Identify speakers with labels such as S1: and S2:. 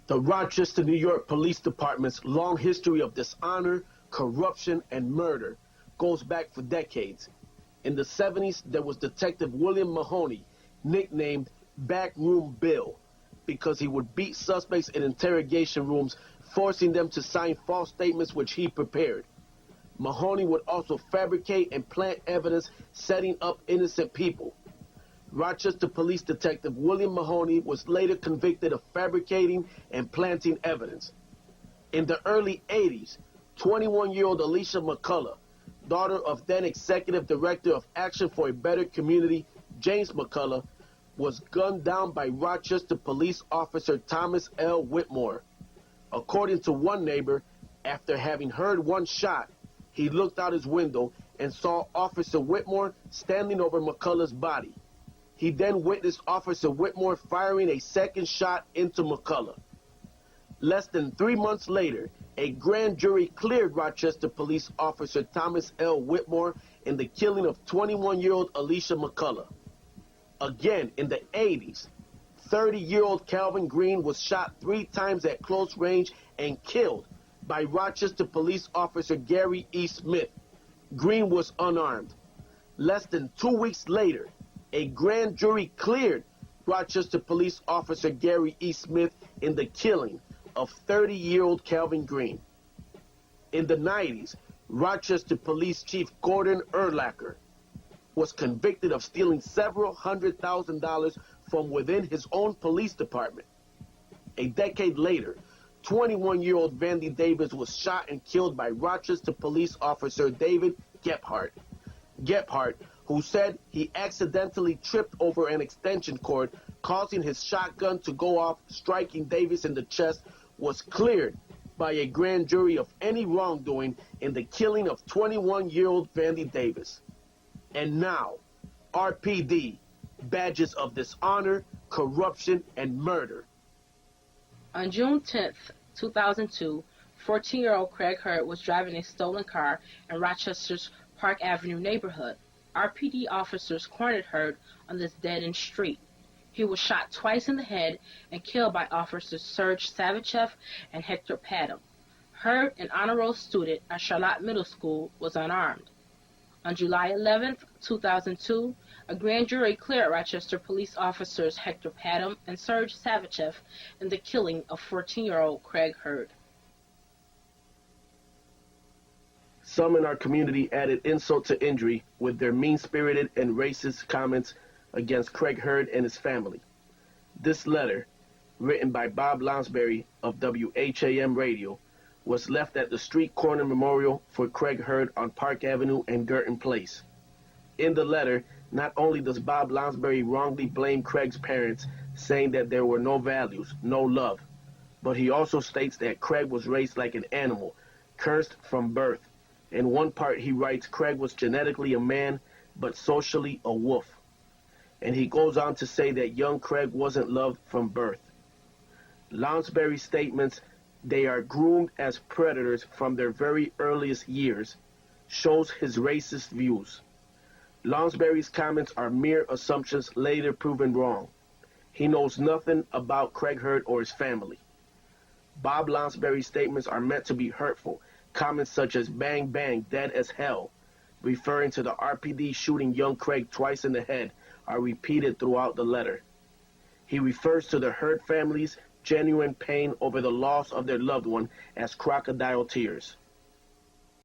S1: The Rochester, New York Police Department's long history of dishonor, corruption, and murder goes back for decades. In the 70s, there was Detective William Mahoney, nicknamed Backroom Bill, because he would beat suspects in interrogation rooms, forcing them to sign false statements which he prepared. Mahoney would also fabricate and plant evidence, setting up innocent people. Rochester Police Detective William Mahoney was later convicted of fabricating and planting evidence. In the early 80s, 21-year-old Alicia McCullough, daughter of then Executive Director of Action for a Better Community, James McCullough, was gunned down by Rochester Police Officer Thomas L. Whitmore. According to one neighbor, after having heard one shot, he looked out his window and saw Officer Whitmore standing over McCullough's body. He then witnessed Officer Whitmore firing a second shot into McCullough. Less than 3 months later, a grand jury cleared Rochester Police Officer Thomas L. Whitmore in the killing of 21-year-old Alicia McCullough. Again, in the 80s, 30-year-old Calvin Green was shot 3 times at close range and killed by Rochester Police Officer Gary E. Smith. Green was unarmed. Less than 2 weeks later, a grand jury cleared Rochester Police Officer Gary E. Smith in the killing of 30-year-old Calvin Green. In the 90s, Rochester Police Chief Gordon Urlacher was convicted of stealing several $100,000 from within his own police department. A decade later, 21-year-old Vandy Davis was shot and killed by Rochester Police Officer David Gephardt. Gephardt, who said he accidentally tripped over an extension cord, causing his shotgun to go off, striking Davis in the chest, was cleared by a grand jury of any wrongdoing in the killing of 21-year-old Vandy Davis. And now, RPD, badges of dishonor, corruption, and murder.
S2: On June 10, 2002, 14-year-old Craig Hurd was driving a stolen car in Rochester's Park Avenue neighborhood. RPD officers cornered Hurd on this dead-end street. He was shot twice in the head and killed by officers Serge Savachev and Hector Padham. Hurd, an honor roll student at Charlotte Middle School, was unarmed. On July 11, 2002, a grand jury cleared Rochester police officers Hector Padham and Serge Savachev in the killing of 14-year-old Craig Hurd.
S1: Some in our community added insult to injury with their mean-spirited and racist comments against Craig Hurd and his family. This letter, written by Bob Lounsbury of WHAM Radio, was left at the street corner memorial for Craig Hurd on Park Avenue and Girton Place. In the letter, not only does Bob Lounsbury wrongly blame Craig's parents, saying that there were no values, no love, but he also states that Craig was raised like an animal, cursed from birth. In one part, he writes Craig was genetically a man, but socially a wolf. And he goes on to say that young Craig wasn't loved from birth. Lounsbury's statements, they are groomed as predators from their very earliest years, shows his racist views. Lounsbury's comments are mere assumptions later proven wrong. He knows nothing about Craig Hurd or his family. Bob Lounsbury's statements are meant to be hurtful. Comments such as bang bang, dead as hell, referring to the RPD shooting young Craig twice in the head, are repeated throughout the letter. He refers to the Hurd family's genuine pain over the loss of their loved one as crocodile tears.